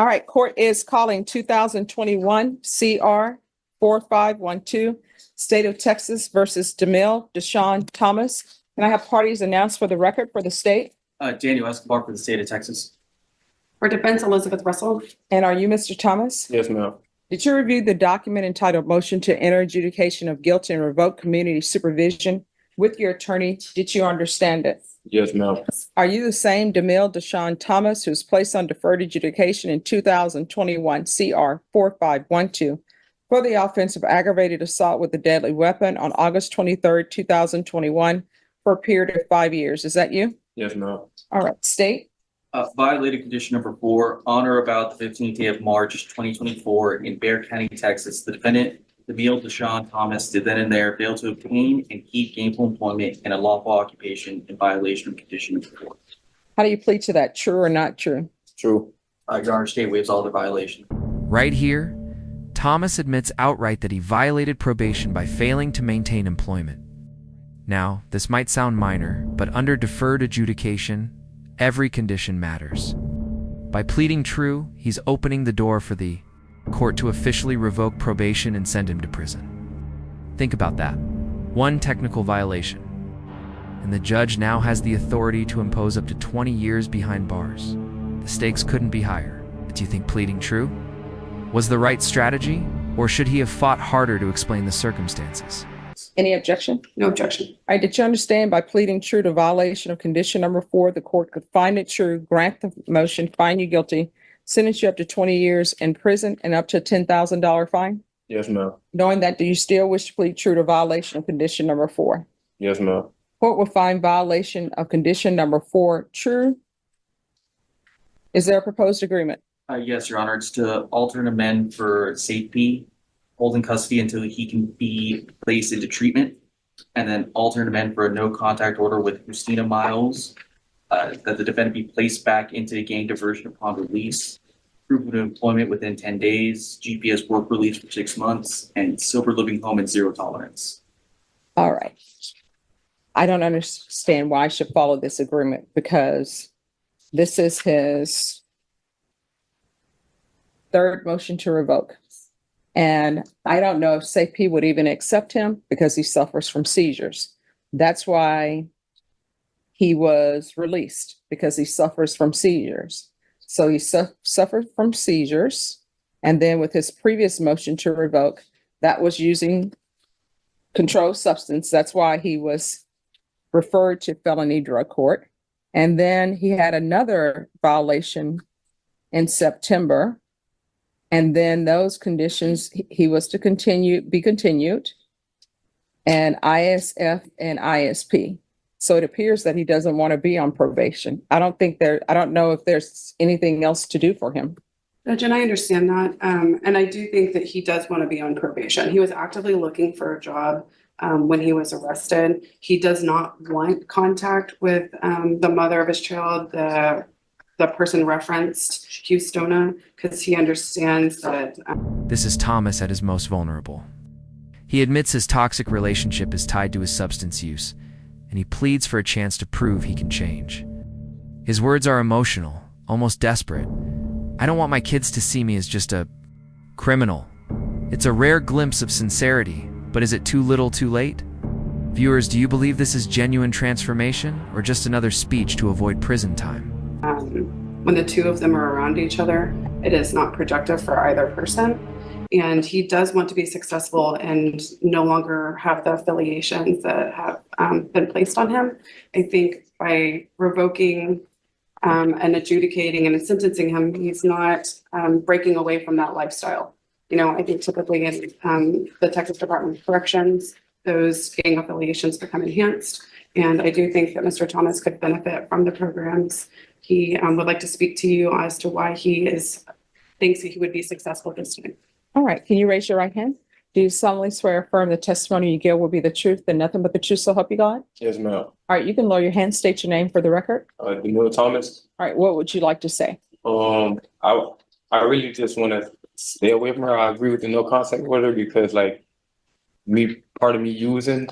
All right, court is calling 2021 CR 4512, State of Texas versus Deshaun Thomas. Can I have parties announced for the record for the state? Daniel Escobar for the state of Texas. For defense, Elizabeth Russell. And are you Mr. Thomas? Yes, ma'am. Did you review the document entitled Motion to Enter Adjudication of Guilt and Revoke Community Supervision with your attorney? Did you understand it? Yes, ma'am. Are you the same Deshaun Thomas who was placed on deferred adjudication in 2021 CR 4512 for the offense of aggravated assault with a deadly weapon on August 23rd, 2021 for a period of 5 years? Is that you? Yes, ma'am. All right, state. Violated condition number 4, on or about the 15th day of March, 2024 in Bexar County, Texas. The defendant, Deshaun Thomas, did then and there fail to obtain and keep gainful employment in a lawful occupation in violation of condition number 4. How do you plead to that? True or not true? True. Your Honor, state waives all the violation. Right here, Thomas admits outright that he violated probation by failing to maintain employment. Now, this might sound minor, but under deferred adjudication, every condition matters. By pleading true, he's opening the door for the court to officially revoke probation and send him to prison. Think about that. One technical violation, and the judge now has the authority to impose up to 20 years behind bars. The stakes couldn't be higher. Do you think pleading true was the right strategy, or should he have fought harder to explain the circumstances? Any objection? No objection. All right, did you understand by pleading true to violation of condition number 4, the court could find it true, grant the motion, find you guilty, sentence you up to 20 years in prison and up to a $10,000 fine? Yes, ma'am. Knowing that, do you still wish to plead true to violation of condition number 4? Yes, ma'am. Court will find violation of condition number 4 true. Is there a proposed agreement? Yes, Your Honor, it's to alter and amend for safety, hold in custody until he can be placed into treatment, and then alter and amend for a no contact order with Christina Miles, that the defendant be placed back into gang diversion upon release, proof of employment within 10 days, GPS work release for 6 months, and sober living home and zero tolerance. All right. I don't understand why I should follow this agreement, because this is his third motion to revoke. And I don't know if SAP would even accept him because he suffers from seizures. That's why he was released, because he suffers from seizures. So he suffered from seizures. And then with his previous motion to revoke, that was using controlled substance. That's why he was referred to felony drug court. And then he had another violation in September. And then those conditions, he was to be continued, and ISF and ISP. So it appears that he doesn't want to be on probation. I don't know if there's anything else to do for him. Judge, and I understand that. And I do think that he does want to be on probation. He was actively looking for a job when he was arrested. He does not want contact with the mother of his child, the person referenced, Houstona, because he understands that. This is Thomas at his most vulnerable. He admits his toxic relationship is tied to his substance use, and he pleads for a chance to prove he can change. His words are emotional, almost desperate. I don't want my kids to see me as just a criminal. It's a rare glimpse of sincerity, but is it too little too late? Viewers, do you believe this is genuine transformation, or just another speech to avoid prison time? When the two of them are around each other, it is not productive for either person. And he does want to be successful and no longer have the affiliations that have been placed on him. I think by revoking and adjudicating and sentencing him, he's not breaking away from that lifestyle. You know, I think typically in the Texas Department of Corrections, those gang affiliations become enhanced. And I do think that Mr. Thomas could benefit from the programs. He would like to speak to you as to why he thinks that he would be successful this time. All right, can you raise your right hand? Do you solemnly swear or affirm the testimony you give will be the truth and nothing but the truth, so help you God? Yes, ma'am. All right, you can lower your hand, state your name for the record. Demille Thomas. All right, what would you like to say? I really just want to stay away from her. I agree with the no contact order because, like, part of me using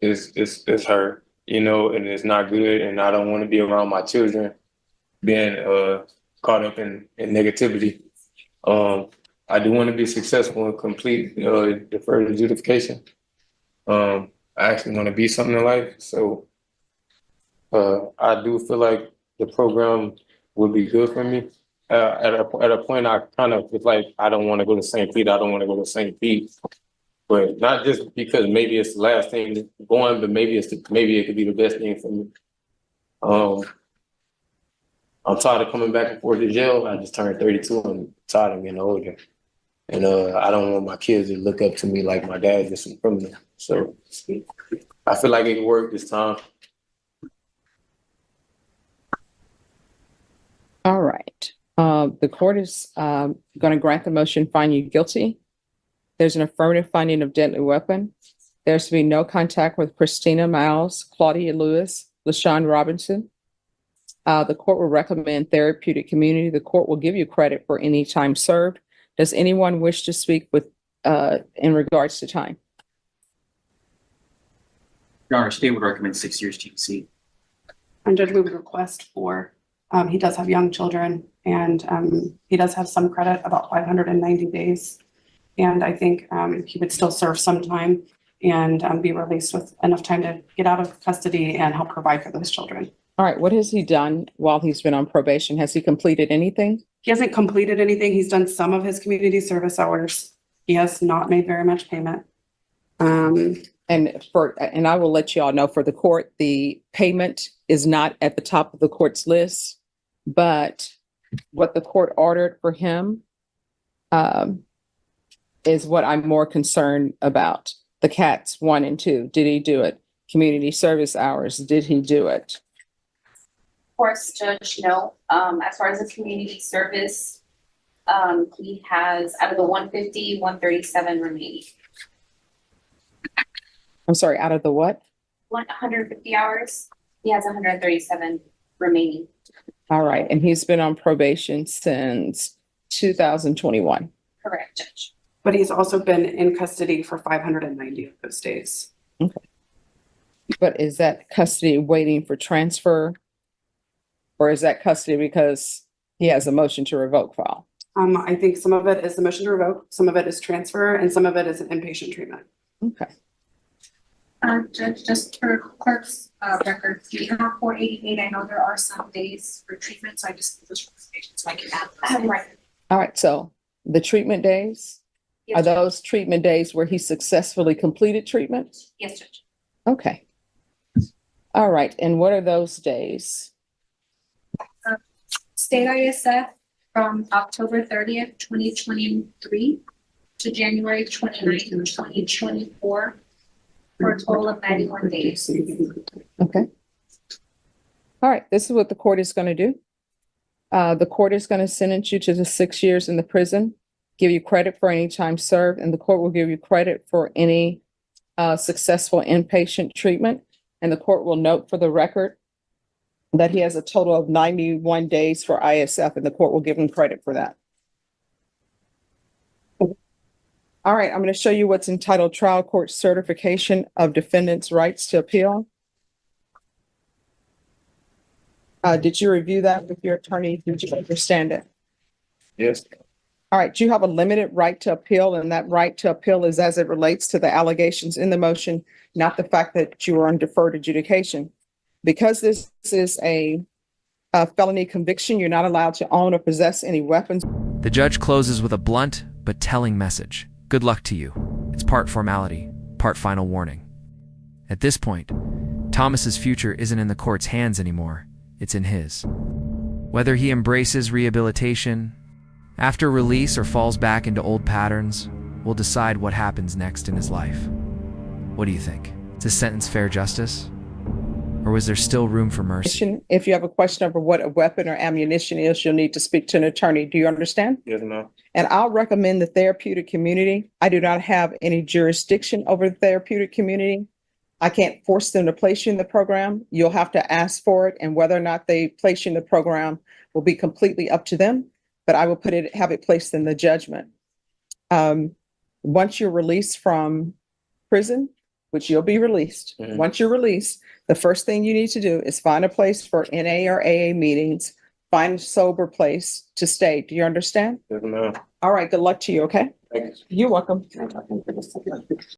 is her, you know, and it's not good, and I don't want to be around my children being caught up in negativity. I do want to be successful and complete deferred adjudication. I actually want to be something in life, so I do feel like the program would be good for me. At a point, I kind of feel like I don't want to go to St. Pete. I don't want to go to St. Pete, but not just because maybe it's the last thing going, but maybe maybe it could be the best thing for me. I'm tired of coming back and forth to jail. I just turned 32. I'm tired of getting older. And I don't want my kids to look up to me like my dad did some criminal. So I feel like it can work this time. All right. The court is going to grant the motion, find you guilty. There's an affirmative finding of deadly weapon. There's to be no contact with Christina Miles, Claudia Lewis, LaShawn Robinson. The court will recommend therapeutic community. The court will give you credit for any time served. Does anyone wish to speak with in regards to time? Your Honor, state would recommend 6 years TBC. And Judge, we would request for, he does have young children and he does have some credit, about 590 days. And I think he would still serve some time and be released with enough time to get out of custody and help provide for those children. All right. What has he done while he's been on probation? Has he completed anything? He hasn't completed anything. He's done some of his community service hours. He has not made very much payment. And I will let you all know, for the court, the payment is not at the top of the court's list, but what the court ordered for him is what I'm more concerned about. The CATs 1 and 2, did he do it? Community service hours, did he do it? Of course, Judge, no. As far as the community service, he has, out of the 150, 137 remaining. I'm sorry, out of the what? 150 hours, he has 137 remaining. All right, and he's been on probation since 2021. Correct, Judge. But he's also been in custody for 590 of those days. Okay. But is that custody waiting for transfer? Or is that custody because he has a motion to revoke file? I think some of it is the motion to revoke, some of it is transfer, and some of it is an inpatient treatment. Okay. Judge, just for clerk's records, we have 488. I know there are some days for treatment, so I just just so I can add those. Right. All right, so the treatment days, Yes, are Judge. those treatment days where he successfully completed treatment? Yes, Judge. Okay. All right, and what are those days? State ISF from October 30th, 2023 to January 29th, 2024 for a total of 91 days. Okay. All right, this is what the court is going to do. The court is going to sentence you to the 6 years in the prison, give you credit for any time served, and the court will give you credit for any successful inpatient treatment. And the court will note for the record that he has a total of 91 days for ISF, and the court will give him credit for that. All right, I'm going to show you what's entitled Trial Court Certification of Defendant's Rights to Appeal. Did you review that with your attorney? Did you understand it? Yes. All right, you have a limited right to appeal, and that right to appeal is as it relates to the allegations in the motion, not the fact that you are on deferred adjudication. Because this is a felony conviction, you're not allowed to own or possess any weapons. The judge closes with a blunt but telling message. Good luck to you. It's part formality, part final warning. At this point, Thomas's future isn't in the court's hands anymore. It's in his. Whether he embraces rehabilitation after release or falls back into old patterns will decide what happens next in his life. What do you think? Is this sentence fair justice? Or was there still room for mercy? If you have a question over what a weapon or ammunition is, you'll need to speak to an attorney. Do you understand? Yes, ma'am. And I'll recommend the therapeutic community. I do not have any jurisdiction over the therapeutic community. I can't force them to place you in the program. You'll have to ask for it, and whether or not they place you in the program will be completely up to them. But I will have it placed in the judgment. Once you're released from prison, which you'll be released. Once you're released, the first thing you need to do is find a place for NA or AA meetings find a sober place to stay. Do you understand? Yes, ma'am. All right, good luck to you, okay? Thank you. You're welcome. Can I talk into this?